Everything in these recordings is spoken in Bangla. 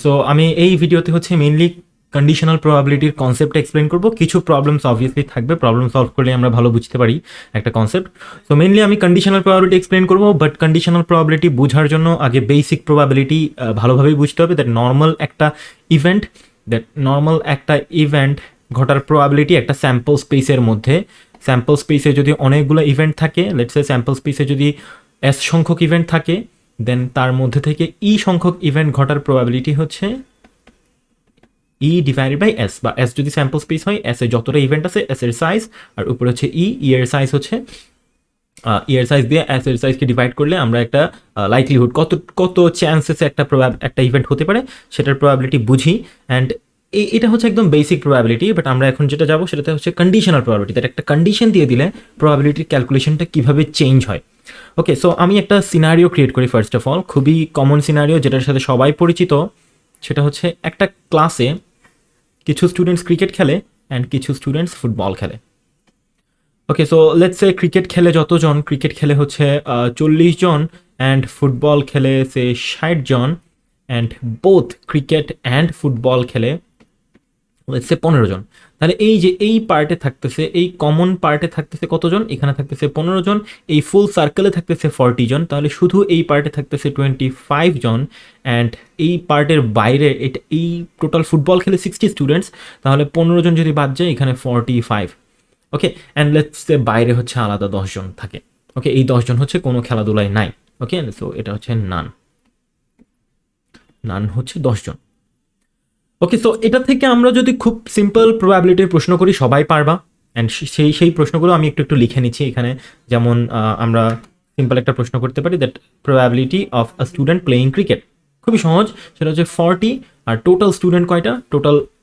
সো আমি এই ভিডিওতে হচ্ছে মেইনলি কন্ডিশনাল প্রবাবিলিটির কনসেপ্টটা এক্সপ্লেন করব। কিছু প্রবলেমস অবভিয়াসলি থাকবে, প্রবলেম সলভ করলে আমরা ভালো বুঝতে পারি একটা কনসেপ্ট। সো মেইনলি আমি কন্ডিশনাল প্রবাবিলিটি এক্সপ্লেন করব, বাট কন্ডিশনাল প্রবাবিলিটি বোঝার জন্য আগে বেসিক প্রবাবিলিটি ভালোভাবেই বুঝতে হবে। দ্যাট নর্মাল একটা ইভেন্ট ঘটার প্রবাবিলিটি একটা স্যাম্পল স্পেসের মধ্যে, স্যাম্পল স্পেসে যদি অনেকগুলো ইভেন্ট থাকে, লেটস সে স্যাম্পল স্পেসে যদি এস সংখ্যক ইভেন্ট থাকে, দেন তার মধ্যে থেকে ই সংখ্যক ইভেন্ট ঘটার প্রবাবিলিটি হচ্ছে ই ডিভাইডেড বাই এস, বা এস যদি স্যাম্পল স্পেস হয়, এস এর যতটা ইভেন্ট আছে এস এর সাইজ, আর উপরে হচ্ছে ই এর সাইজ হচ্ছে ই এর সাইজ দিয়ে এস এর সাইজকে ডিভাইড করলে আমরা একটা লাইকলিহুড কত চান্সেস একটা ইভেন্ট হতে পারে সেটার প্রবাবিলিটি বুঝি। অ্যান্ড এটা হচ্ছে একদম বেসিক প্রবাবিলিটি। বাট আমরা এখন যেটা যাবো সেটাতে হচ্ছে কন্ডিশনাল প্রবাবিলিটি, দ্যাট একটা কন্ডিশন দিয়ে দিলে প্রবাবিলিটির ক্যালকুলেশনটা কীভাবে চেঞ্জ হয়। ওকে, সো আমি একটা সিনারিও ক্রিয়েট করি ফার্স্ট অফ অল, খুবই কমন সিনারিও যেটার সাথে সবাই পরিচিত। সেটা হচ্ছে একটা ক্লাসে কিছু স্টুডেন্টস ক্রিকেট খেলে অ্যান্ড কিছু স্টুডেন্টস ফুটবল খেলে। ওকে, সো লেটস সে ক্রিকেট খেলে যতজন, ক্রিকেট খেলে হচ্ছে 40 জন অ্যান্ড ফুটবল খেলে সে 60 জন, and both cricket and football খেলে লেটস সে 15 জন। তাহলে এই যে এই পার্টে থাকতেছে, এই কমন পার্টে থাকতেছে কতজন, এখানে থাকতেছে 15 জন, এই ফুল সার্কেলে থাকতেছে 40 জন, তাহলে শুধু এই পার্টে থাকতেছে 25 জন। অ্যান্ড এই পার্টের বাইরে এই টোটাল ফুটবল খেলে 60 স্টুডেন্টস, তাহলে 15 জন যদি বাদ যায় এখানে 45। ওকে, অ্যান্ড লেটস সে বাইরে হচ্ছে আলাদা 10 জন থাকে। ওকে, এই 10 জন হচ্ছে কোনো খেলাধুলায় নাই। ওকে, সো এটা হচ্ছে নান হচ্ছে 10 জন। ওকে, সো এটা থেকে আমরা যদি খুব সিম্পল প্রবাবিলিটির প্রশ্ন করি সবাই পারবা। অ্যান্ড সেই প্রশ্নগুলো আমি একটু লিখে নিচ্ছি এখানে। যেমন আমরা সিম্পল একটা প্রশ্ন করতে পারি, that probability of a student playing cricket, খুবই সহজ। সেটা হচ্ছে 40, আর টোটাল স্টুডেন্ট কয়টা,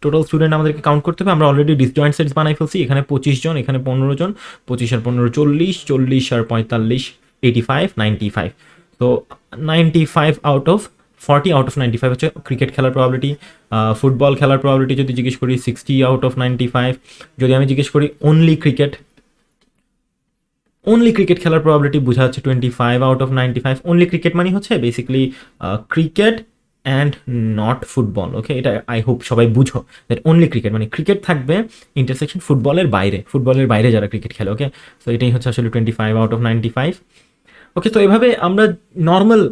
টোটাল স্টুডেন্ট আমাদেরকে কাউন্ট করতে হবে। আমরা অলরেডি ডিসজয়েন্ট সেটস বানাই ফেলছি। এখানে 25 জন, এখানে 15 জন, 25 আর 15 40, 40 আর 45 85, 95। তো 95 আউট অফ 40 আউট অফ 95 হচ্ছে ক্রিকেট খেলার প্রবাবিলিটি। ফুটবল খেলার প্রবাবিলিটি যদি জিজ্ঞেস করি 60 আউট অফ 95। যদি আমি জিজ্ঞেস করি অনলি ক্রিকেট খেলার প্রবাবিলিটি বোঝা যাচ্ছে 25 আউট অফ 95। অনলি ক্রিকেট মানে হচ্ছে basically cricket and not football. Okay, এটা আই হোপ সবাই বুঝো, দ্যাট অনলি ক্রিকেট মানে ক্রিকেট থাকবে ইন্টারসেকশন ফুটবলের বাইরে যারা ক্রিকেট খেলে। ওকে, সো এটাই হচ্ছে আসলে 25 আউট অফ 95। ওকে, তো এভাবে আমরা নর্মাল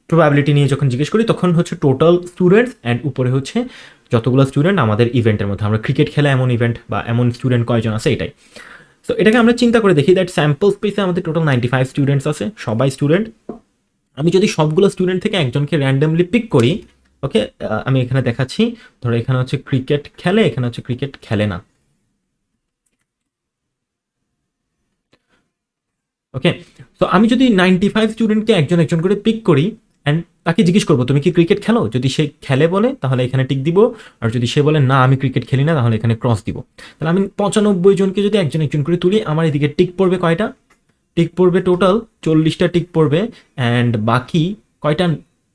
প্রবাবিলিটি নিয়ে যখন জিজ্ঞেস করি তখন হচ্ছে টোটাল স্টুডেন্টস অ্যান্ড উপরে হচ্ছে যতগুলো স্টুডেন্ট আমাদের ইভেন্টের মধ্যে, আমরা ক্রিকেট খেলে এমন ইভেন্ট বা এমন স্টুডেন্ট কয়জন আছে এটাই। সো এটাকে আমরা চিন্তা করে দেখি, দ্যাট স্যাম্পল স্পেসে আমাদের টোটাল 95 স্টুডেন্টস আছে, সবাই স্টুডেন্ট। আমি যদি সবগুলো স্টুডেন্ট থেকে একজনকে র্যান্ডমলি পিক করি, ওকে, আমি এখানে দেখাচ্ছি, ধরো এখানে হচ্ছে ক্রিকেট খেলে, এখানে হচ্ছে ক্রিকেট খেলে না। ওকে, তো আমি যদি 95 স্টুডেন্টকে একজন করে পিক করি অ্যান্ড তাকে জিজ্ঞেস করবো তুমি কি ক্রিকেট খেলো, যদি সে খেলে বলে তাহলে এখানে টিক দিব, আর যদি সে বলে না আমি ক্রিকেট খেলি না তাহলে এখানে ক্রস দিব। তাহলে আমি 95 জনকে যদি একজন করে তুলি, আমার এদিকে টিক পড়বে কয়টা, টিক পড়বে টোটাল 40টা টিক পড়বে, অ্যান্ড বাকি কয়টা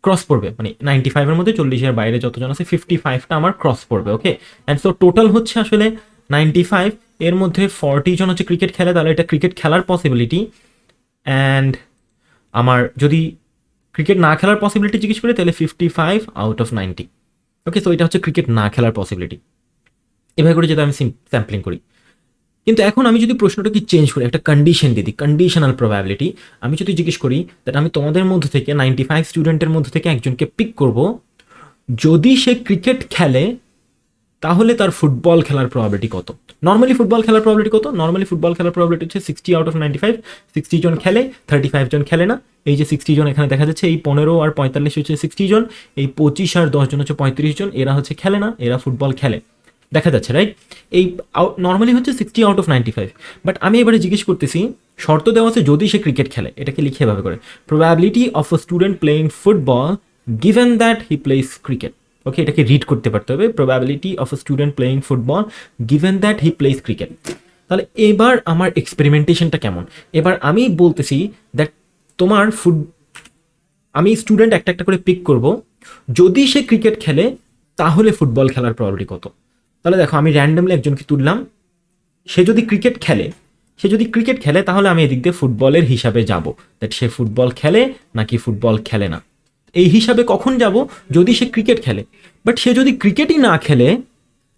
ক্রস পড়বে, মানে 95-এর মধ্যে 40-এর বাইরে যতজন আছে 55টা আমার ক্রস পড়বে। ওকে, অ্যান্ড সো টোটাল হচ্ছে আসলে 95, এর মধ্যে 40 জন হচ্ছে ক্রিকেট খেলে, তাহলে এটা ক্রিকেট খেলার পসিবিলিটি। অ্যান্ড আমার যদি ক্রিকেট না খেলার পসিবিলিটি জিজ্ঞেস করি তাহলে 55 আউট অফ 90। ওকে, সো এটা হচ্ছে ক্রিকেট না খেলার পসিবিলিটি। এভাবে করে যদি আমি স্যাম্পলিং করি, কিন্তু এখন আমি যদি প্রশ্নটাকে চেঞ্জ করি, একটা কন্ডিশন দিয়ে দিই, কন্ডিশনাল প্রবাবিলিটি, আমি যদি জিজ্ঞেস করি দ্যাট আমি তোমাদের মধ্যে থেকে 95 স্টুডেন্টের মধ্যে থেকে একজনকে পিক করব, যদি সে ক্রিকেট খেলে তাহলে তার ফুটবল খেলার প্রবাবিলিটি কত। নর্মালি ফুটবল খেলার প্রবাবিলিটি হচ্ছে 60 আউট অফ 95, 60 জন খেলে, 35 জন খেলে না। এই যে 60 জন এখানে দেখা যাচ্ছে, এই 15 আর 45 হচ্ছে 60 জন, এই 25 আর 10 জন হচ্ছে 35 জন, এরা হচ্ছে খেলে না, এরা ফুটবল খেলে, দেখা যাচ্ছে রাইট। এই নর্মালি হচ্ছে 60 আউট অফ 95। বাট আমি এবারে জিজ্ঞেস করতেছি, শর্ত দেওয়া আছে যদি সে ক্রিকেট খেলে, এটাকে লিখে এভাবে করে, probability of a student playing football given that he plays cricket. Okay, এটাকে রিড করতে পারতে হবে, probability of a student playing football given that he plays cricket. তাহলে এবার আমার এক্সপেরিমেন্টেশনটা কেমন, এবার আমি বলতেছি দ্যাট আমি স্টুডেন্ট একটা করে পিক করব, যদি সে ক্রিকেট খেলে তাহলে ফুটবল খেলার প্রবাবিলিটি কত। তাহলে দেখো আমি র্যান্ডমলি একজনকে তুললাম, সে যদি ক্রিকেট খেলে তাহলে আমি এদিক দিয়ে ফুটবলের হিসাবে যাব, দ্যাট সে ফুটবল খেলে নাকি ফুটবল খেলে না, এই হিসাবে কখন যাব, যদি সে ক্রিকেট খেলে। বাট সে যদি ক্রিকেটই না খেলে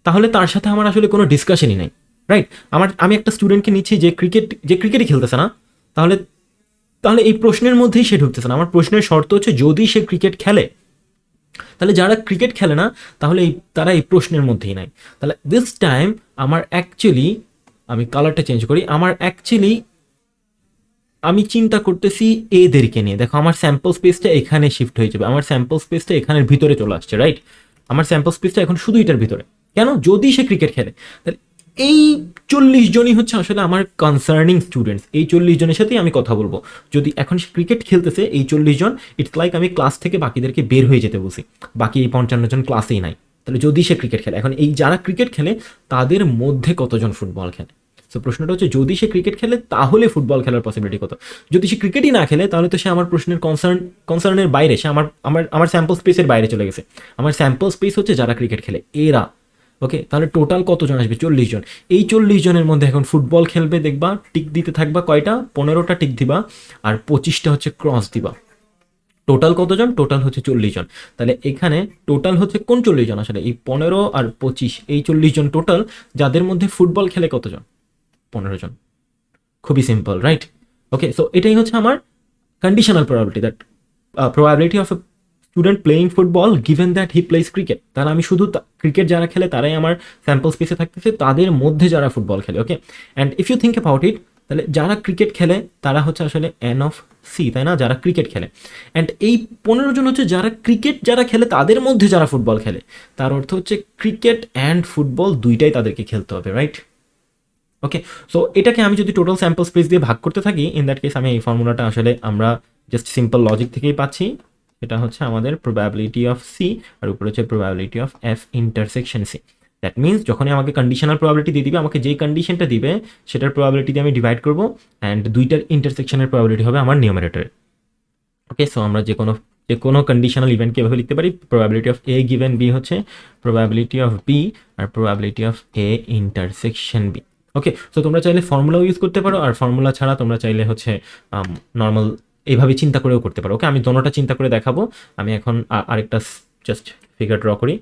তাহলে তার সাথে আমার আসলে কোনো ডিসকাশনই নেই, রাইট? আমি একটা স্টুডেন্টকে নিচ্ছি যে ক্রিকেটই খেলতেছে না, তাহলে তাহলে এই প্রশ্নের মধ্যেই সে ঢুকতেছে না। আমার প্রশ্নের শর্ত হচ্ছে যদি সে ক্রিকেট খেলে, তাহলে যারা ক্রিকেট খেলে না তাহলে তারা এই প্রশ্নের মধ্যেই নাই। তাহলে দিস টাইম আমার অ্যাকচুয়ালি, আমি কালারটা চেঞ্জ করি, আমি চিন্তা করতেছি এদেরকে নিয়ে। দেখো আমার স্যাম্পল স্পেসটা এখানে শিফট হয়ে যাবে, আমার স্যাম্পল স্পেসটা এখানের ভিতরে চলে আসছে, রাইট? আমার স্যাম্পল স্পেসটা এখন শুধু এটার ভিতরে। কেন? যদি সে ক্রিকেট খেলে। তাহলে এই 40 জনই হচ্ছে আসলে আমার কনসার্নিং স্টুডেন্টস। এই 40 জনের সাথেই আমি কথা বলবো। যদি এখন সে ক্রিকেট খেলতেছে, এই 40 জন, ইটস লাইক আমি ক্লাস থেকে বাকিদেরকে বের হয়ে যেতে বলছি, বাকি এই 55 জন ক্লাসেই নাই। তাহলে যদি সে ক্রিকেট খেলে, এখন এই যারা ক্রিকেট খেলে তাদের মধ্যে কতজন ফুটবল খেলে? সো প্রশ্নটা হচ্ছে যদি সে ক্রিকেট খেলে তাহলে ফুটবল খেলার পসিবিলিটি কত? যদি সে ক্রিকেটই না খেলে তাহলে তো সে আমার প্রশ্নের কনসার্নের বাইরে, সে আমার স্যাম্পল স্পেসের বাইরে চলে গেছে। আমার স্যাম্পল স্পেস হচ্ছে যারা ক্রিকেট খেলে, এরা। ওকে, তাহলে টোটাল কতজন আসবে? 40 জন। এই 40 জনের মধ্যে এখন ফুটবল খেলবে, দেখবা টিক দিতে থাকবা কয়টা? 15টা টিক দিবা, আর 25টা হচ্ছে ক্রস দিবা। টোটাল কতজন? টোটাল হচ্ছে 40 জন। তাহলে এখানে টোটাল হচ্ছে কোন 40 জন? আসলে এই 15 আর 25, এই 40 জন টোটাল, যাদের মধ্যে ফুটবল খেলে কতজন? 15 জন। খুবই সিম্পল, রাইট? ওকে, সো এটাই হচ্ছে আমার conditional probability, that probability of a student playing football given that he plays cricket. তাহলে আমি শুধু ক্রিকেট যারা খেলে তারাই আমার স্যাম্পল স্পেসে থাকতেছে, তাদের মধ্যে যারা ফুটবল খেলে। Okay, and if you think about it, তাহলে যারা ক্রিকেট খেলে তারা হচ্ছে আসলে এন অফ সি, তাই না? যারা ক্রিকেট খেলে। অ্যান্ড এই 15 জন হচ্ছে যারা খেলে তাদের মধ্যে যারা ফুটবল খেলে। তার অর্থ হচ্ছে ক্রিকেট অ্যান্ড ফুটবল দুইটাই তাদেরকে খেলতে হবে, রাইট? ওকে, সো এটাকে আমি যদি টোটাল স্যাম্পল স্পেস দিয়ে ভাগ করতে থাকি, ইন দ্যাট কেস আমি এই ফর্মুলাটা আসলে আমরা জাস্ট সিম্পল লজিক থেকেই পাচ্ছি। এটা হচ্ছে আমাদের প্রবাবিলিটি অফ সি, আর উপরে হচ্ছে probability of F intersection C. That means যখনই আমাকে কন্ডিশনাল প্রবাবিলিটি দিয়ে দিবে, আমাকে যেই কন্ডিশনটা দিবে সেটার প্রবাবিলিটি দিয়ে আমি ডিভাইড করবো, অ্যান্ড দুইটার ইন্টারসেকশনের প্রবাবিলিটি হবে আমার নিউমারেটরে। ওকে, সো আমরা যে কোনো কন্ডিশনাল ইভেন্টকে এভাবে লিখতে পারি, probability of A given B হচ্ছে প্রবাবিলিটি অফ বি, আর probability of A intersection B. Okay, so তোমরা চাইলে ফর্মুলাও ইউজ করতে পারো, আর ফর্মুলা ছাড়া তোমরা চাইলে হচ্ছে নর্মাল এইভাবে চিন্তা করেও করতে পারো। ওকে, আমি দোনোটা চিন্তা করে দেখাবো। আমি এখন আরেকটা জাস্ট ফিগার ড্র করি,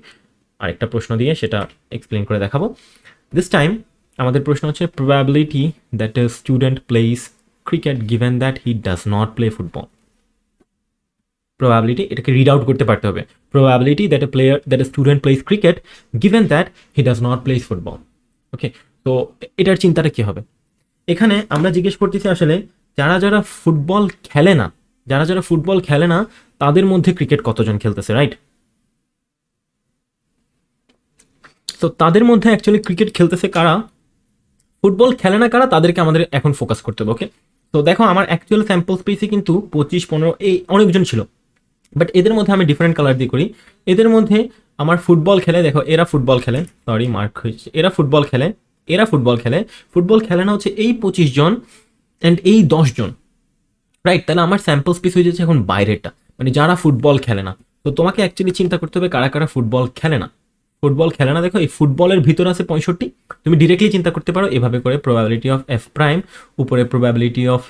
আরেকটা প্রশ্ন দিয়ে সেটা এক্সপ্লেন করে দেখাবো। দিস টাইম আমাদের প্রশ্ন হচ্ছে probability that a student plays cricket given that he does not play football. Probability, এটাকে রিড আউট করতে পারতে হবে। Probability that a student plays cricket given that he does not plays football. Okay, তো এটার চিন্তাটা কি হবে? এখানে আমরা জিজ্ঞেস করতেছি আসলে যারা ফুটবল খেলে না, তাদের মধ্যে ক্রিকেট কতজন খেলতেছে, রাইট? তো তাদের মধ্যে অ্যাকচুয়ালি ক্রিকেট খেলতেছে কারা, ফুটবল খেলে না কারা, তাদেরকে আমাদের এখন ফোকাস করতে হবে। ওকে, তো দেখো আমার অ্যাকচুয়াল স্যাম্পল স্পেসে কিন্তু 25-15 এই অনেকজন ছিল, বাট এদের মধ্যে আমি ডিফারেন্ট কালার দিয়ে করি। এদের মধ্যে আমার ফুটবল খেলে, দেখো এরা ফুটবল খেলে, সরি মার্ক হয়েছে, এরা ফুটবল খেলে, ফুটবল খেলে না হচ্ছে এই 25 জন অ্যান্ড এই 10 জন, রাইট? তাহলে আমার স্যাম্পল স্পেস হয়ে যাচ্ছে এখন বাইরেরটা, মানে যারা ফুটবল খেলে না। তো তোমাকে অ্যাকচুয়ালি চিন্তা করতে হবে কারা কারা ফুটবল খেলে না। দেখো এই ফুটবলের ভিতর আছে 65। তুমি ডিরেক্টলি চিন্তা করতে পারো এভাবে করে, প্রবাবিলিটি অফ এফ প্রাইম উপরে probability of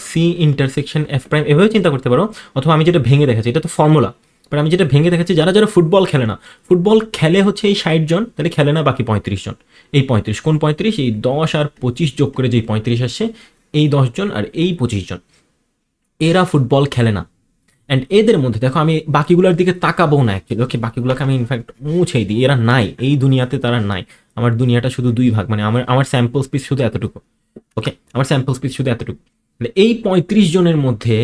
C intersection F prime, এভাবে চিন্তা করতে পারো। অথবা আমি যেটা ভেঙে দেখাচ্ছি, এটা তো ফর্মুলা, বাট আমি যেটা ভেঙে দেখাচ্ছি যারা ফুটবল খেলে না, ফুটবল খেলে হচ্ছে এই 60 জন, তাহলে খেলে না বাকি 35 জন। এই 35 কোন 35? এই 10 আর 25 যোগ করে যেই 35 আসছে, এই 10 জন আর এই 25 জন, এরা ফুটবল খেলে না। অ্যান্ড এদের মধ্যে দেখো আমি বাকিগুলোর দিকে তাকাবো না অ্যাকচুয়ালি। ওকে, বাকিগুলোকে আমি ইনফ্যাক্ট মুছেই দিই, এরা নাই, এই দুনিয়াতে তারা নাই। আমার দুনিয়াটা শুধু 2 ভাগ, মানে আমার স্যাম্পল স্পেস শুধু এতটুকু। ওকে, আমার স্যাম্পল স্পেস শুধু এতটুকু। তাহলে এই 35 জনের মধ্যে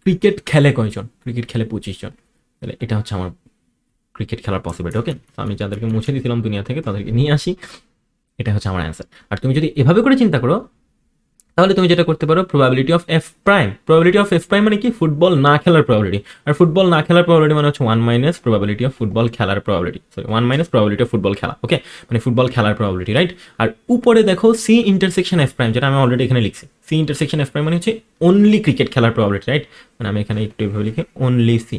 ক্রিকেট খেলে কয়জন? ক্রিকেট খেলে 25 জন। তাহলে এটা হচ্ছে আমার ক্রিকেট খেলার পসিবিলিটি। ওকে, তো আমি যাদেরকে মুছে দিয়েছিলাম দুনিয়া থেকে তাদেরকে নিয়ে আসি, এটা হচ্ছে আমার অ্যান্সার। আর তুমি যদি এভাবে করে চিন্তা করো, তাহলে তুমি যেটা করতে পারো, প্রবাবিলিটি অফ এফ প্রাইম মানে কি? ফুটবল না খেলার প্রবাবিলিটি। আর ফুটবল না খেলার প্রবাবিলিটি মানে হচ্ছে 1 মাইনাস প্রবাবিলিটি অফ ফুটবল খেলার probability, sorry 1 minus probability of football খেলা। ওকে, মানে ফুটবল খেলার প্রবাবিলিটি, রাইট? আর উপরে দেখো সি ইন্টারসেকশন এফ প্রাইম, যেটা আমি অলরেডি এখানে লিখছি। সি ইন্টারসেকশন এফ প্রাইম মানে হচ্ছে অনলি ক্রিকেট খেলার প্রবাবিলিটি, রাইট? মানে আমি এখানে একটু এভাবে লিখে অনলি সি,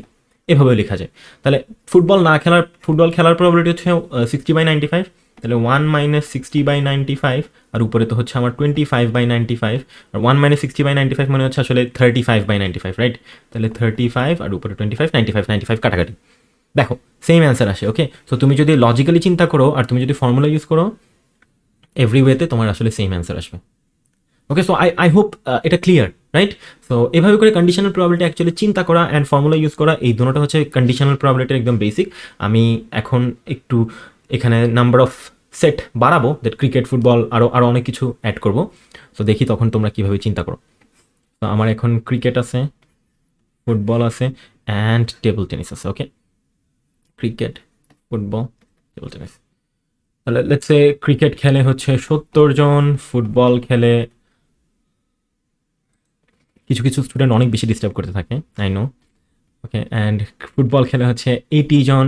এভাবে লেখা যায়। তাহলে ফুটবল খেলার প্রবাবিলিটি হচ্ছে 60/95। তাহলে 1 মাইনাস 60/95, আর উপরে তো হচ্ছে আমার 25/95, আর 1 মাইনাস 60/95 মানে হচ্ছে আসলে 35/95, রাইট? তাহলে 35 আর উপরে 25, 95 কাটাকাটি। দেখো সেম অ্যান্সার আসে। ওকে, সো তুমি যদি লজিক্যালি চিন্তা করো আর তুমি যদি ফর্মুলা ইউজ করো, এভরি ওয়েতে তোমার আসলে সেম অ্যান্সার আসবে। ওকে, সো আই হোপ এটা ক্লিয়ার, রাইট? সো এভাবে করে কন্ডিশনাল প্রবাবিলিটি অ্যাকচুয়ালি চিন্তা করা অ্যান্ড ফর্মুলা ইউজ করা, এই দুটোটা হচ্ছে কন্ডিশনাল প্রবাবিলিটির একদম বেসিক। আমি এখন একটু এখানে নাম্বার অফ সেট বাড়াবো, দ্যাট ক্রিকেট, ফুটবল, আরও অনেক কিছু অ্যাড করবো। সো দেখি তখন তোমরা কীভাবে চিন্তা করো। তো আমার এখন ক্রিকেট আছে, ফুটবল আছে, অ্যান্ড টেবল টেনিস আছে। ওকে, ক্রিকেট, ফুটবল, টেবল টেনিস। তাহলে লেটস সে ক্রিকেট খেলে হচ্ছে 70 জন, ফুটবল খেলে কিছু কিছু স্টুডেন্ট অনেক বেশি ডিস্টার্ব করতে থাকে, I know. Okay, and football খেলে হচ্ছে 80 জন,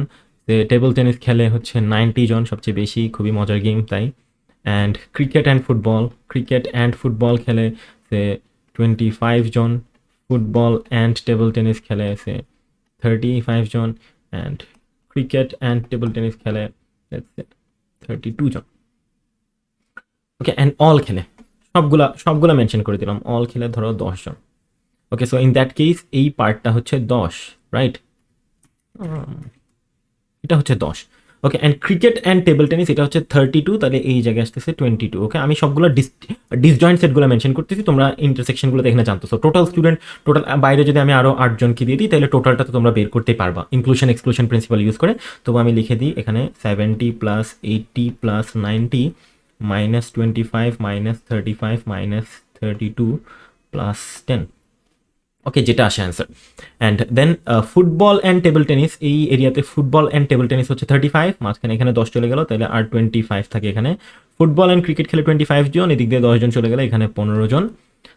টেবল টেনিস খেলে হচ্ছে 90 জন, সবচেয়ে বেশি, খুবই মজার গেম তাই। অ্যান্ড ক্রিকেট অ্যান্ড ফুটবল খেলে সে 25 জন, ফুটবল অ্যান্ড টেবল টেনিস খেলে সে 35 জন, and cricket and table tennis খেলে 32 জন। ওকে, অ্যান্ড অল খেলে সবগুলা মেনশন করে দিলাম, অল খেলে ধরো 10 জন। Okay, so in that case এই পার্টটা হচ্ছে 10, রাইট? এটা হচ্ছে 10। Okay, and cricket and table tennis এটা হচ্ছে 32, তাহলে এই জায়গায় আসতেছে 22। ওকে, আমি সবগুলো ডিসজয়েন্ট সেটগুলো মেনশন করতেছি, তোমরা ইন্টারসেকশনগুলো এখানে জানতো। সো টোটাল বাইরে যদি আমি আরও 8 জনকে দিয়ে দিই, তাহলে টোটালটা তো তোমরা বের করতে পারবা ইনক্লুশন এক্সক্লুশন প্রিন্সিপাল ইউজ করে। তবু আমি লিখে দিই এখানে 70 + 80 + 90 -25 -35 -32 + 10। ওকে, যেটা আসে answer. And then football and table tennis, এই এরিয়াতে ফুটবল অ্যান্ড টেবল টেনিস হচ্ছে 35, মাঝখানে এখানে 10 চলে গেল, তাহলে আর 25 থাকে এখানে। ফুটবল অ্যান্ড ক্রিকেট খেলে 25 জন, এদিক দিয়ে 10 জন চলে গেলে এখানে 15 জন।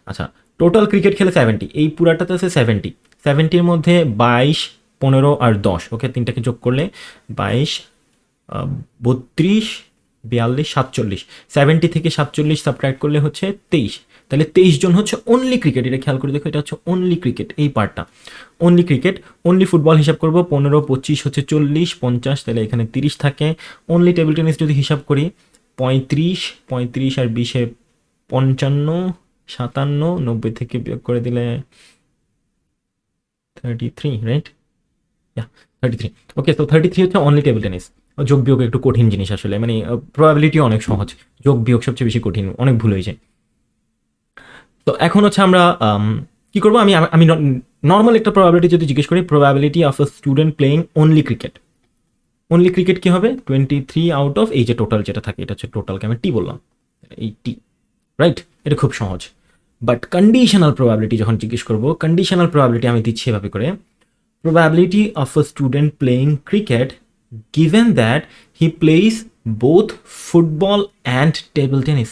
আচ্ছা, টোটাল ক্রিকেট খেলে 70, এই পুরাটাতে আছে 70-র মধ্যে 22, 15 আর 10। ওকে, তিনটাকে যোগ করলে 22, 32, 42, 47। 70 থেকে 47 সাবট্রাক্ট করলে হচ্ছে 23, তাহলে 23 জন হচ্ছে অনলি ক্রিকেট। এটা খেয়াল করে দেখো, এটা হচ্ছে অনলি ক্রিকেট, এই পার্টটা অনলি ক্রিকেট। অনলি ফুটবল হিসাব করবো 15, 25 হচ্ছে 40, 50, তাহলে এখানে 30 থাকে। অনলি টেবিল টেনিস যদি হিসাব করি 35 আর 20-এ 55, 57, 90 থেকে বিয়োগ করে দিলে 33, রাইট? 33। ওকে, তো 33 হচ্ছে অনলি টেবিল টেনিস। যোগ বিয়োগ একটু কঠিন জিনিস আসলে, মানে প্রবাবিলিটি অনেক সহজ, যোগ বিয়োগ সবচেয়ে বেশি কঠিন, অনেক ভুল হয়ে যায়। তো এখন হচ্ছে আমরা কি করবো, আমি নর্মাল একটা প্রবাবিলিটি যদি জিজ্ঞেস করি, probability of a student playing only cricket কি হবে, 23 আউট অফ এই যে টোটাল যেটা থাকে, এটা হচ্ছে টোটালকে আমি টি বললাম, এই টি, রাইট? এটা খুব সহজ। বাট কন্ডিশনাল প্রবাবিলিটি যখন জিজ্ঞেস করবো, কন্ডিশনাল প্রবাবিলিটি আমি দিচ্ছি এভাবে করে, probability of a student playing cricket given that he plays both football and table tennis.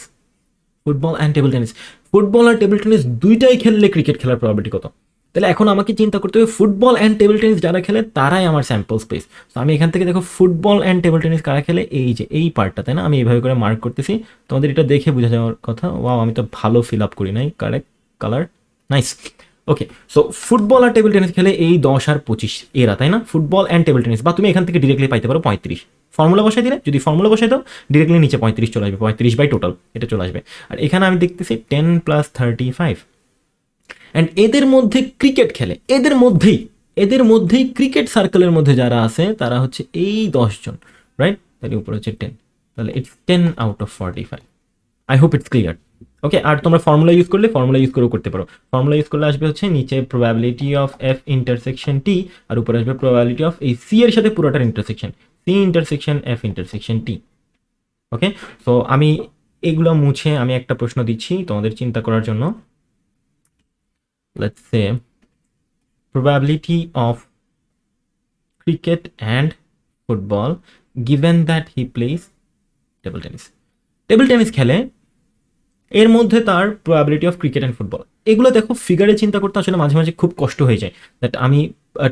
Football and table tennis, football আর টেবিল টেনিস দুইটাই খেললে ক্রিকেট খেলার প্রবাবিলিটি কত? তাহলে এখন আমাকে চিন্তা করতে হবে ফুটবল অ্যান্ড টেবিল টেনিস যারা খেলে তারাই আমার স্যাম্পল স্পেস। তো আমি এখান থেকে দেখো ফুটবল অ্যান্ড টেবিল টেনিস কারা খেলে, এই যে এই পার্টটা, তাই না? আমি এইভাবে করে মার্ক করতেছি, তোমাদের এটা দেখে বোঝা যাওয়ার কথা। ওয়াও, আমি তো ভালো ফিল আপ করি নাই, কারেক্ট কালার, নাইস। ওকে, সো ফুটবল আর টেবিল টেনিস খেলে এই 10 আর 25 এরা, তাই না? ফুটবল অ্যান্ড টেবিল টেনিস, বা তুমি এখান থেকে ডিরেক্টলি পাইতে পারো 35। ফর্মুলা বসাই দিলে, যদি ফর্মুলা বসাই দাও ডিরেক্টলি নিচে 35 চলে আসবে, 35 বাই টোটাল এটা চলে আসবে। আর এখানে আমি দেখতেছি 10 + 35। অ্যান্ড এদের মধ্যে ক্রিকেট খেলে, এদের মধ্যেই ক্রিকেট সার্কেলের মধ্যে যারা আছে তারা হচ্ছে এই 10 জন, রাইট? তাহলে উপরে হচ্ছে 10, তাহলে it's 10 out of 45। I hope it's clear. Okay, আর তোমরা ফর্মুলা ইউজ করেও করতে পারো। ফর্মুলা ইউজ করলে আসবে হচ্ছে নিচে probability of F intersection T, আর উপরে আসবে প্রবাবিলিটি অফ এই সি এর সাথে পুরোটার intersection, C intersection F intersection T. Okay, so আমি এগুলো মুছে আমি একটা প্রশ্ন দিচ্ছি তোমাদের চিন্তা করার জন্য। Let's say probability of cricket and football given that he plays table tennis খেলে, এর মধ্যে তার probability of cricket and football, এগুলো দেখো ফিগারে চিন্তা করতে আসলে মাঝে মাঝে খুব কষ্ট হয়ে যায়। দ্যাট আমি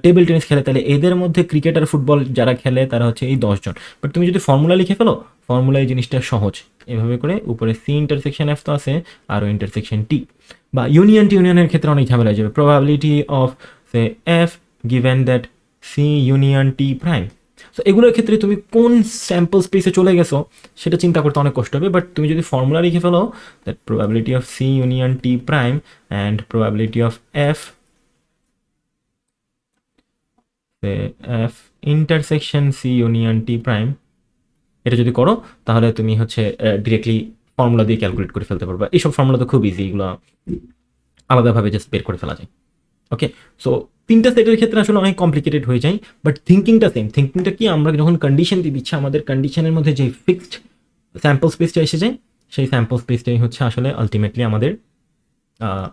টেবিল টেনিস খেলে, তাহলে এদের মধ্যে ক্রিকেট আর ফুটবল যারা খেলে তারা হচ্ছে এই 10 জন। বাট তুমি যদি ফর্মুলা লিখে ফেলো, ফর্মুলা এই জিনিসটা সহজ, এভাবে করে উপরে সি ইন্টারসেকশন এফ তো আছে, আরও ইন্টারসেকশন টি, বা ইউনিয়নের ক্ষেত্রে অনেক ঝামেলা হয়ে যাবে। Probability of say F given that C union T prime. So এগুলোর ক্ষেত্রে তুমি কোন স্যাম্পল স্পেসে চলে গেছো সেটা চিন্তা করতে অনেক কষ্ট হবে। বাট তুমি যদি ফর্মুলা লিখে ফেলো, that probability of C union T prime and probability of F F intersection C union T prime, এটা যদি করো তাহলে তুমি হচ্ছে ডিরেক্টলি ফর্মুলা দিয়ে ক্যালকুলেট করে ফেলতে পারবা। এইসব ফর্মুলা তো খুব ইজি, এগুলো আলাদাভাবে জাস্ট বের করে ফেলা যায়। ওকে, সো তিনটা সেটের ক্ষেত্রে আসলে অনেক কমপ্লিকেটেড হয়ে যায়, বাট থিঙ্কিংটা সেম। থিঙ্কিংটা কি, আমরা যখন কন্ডিশন দিয়ে দিচ্ছি, আমাদের কন্ডিশনের মধ্যে যে ফিক্সড স্যাম্পল স্পেসটা এসে যায়, সেই স্যাম্পল স্পেসটাই হচ্ছে আসলে আলটিমেটলি আমাদের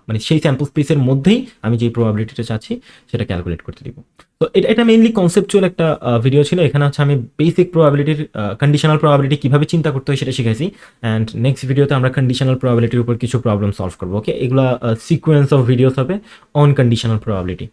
মানে সেই স্যাম্পল স্পেসের মধ্যেই আমি যে প্রবাবিলিটিটা চাচ্ছি সেটা ক্যালকুলেট করতে দিব। তো এটা মেইনলি কনসেপচুয়াল একটা ভিডিও ছিল। এখানে হচ্ছে আমি বেসিক প্রবাবিলিটির কন্ডিশনাল প্রবাবিলিটি কীভাবে চিন্তা করতে হয় সেটা শিখাইছি। অ্যান্ড নেক্সট ভিডিওতে আমরা কন্ডিশনাল প্রবাবিলিটির উপর কিছু প্রবলেম সলভ করবো। ওকে, এগুলো সিকোয়েন্স অফ ভিডিওস হবে অন কন্ডিশনাল প্রবাবিলিটি।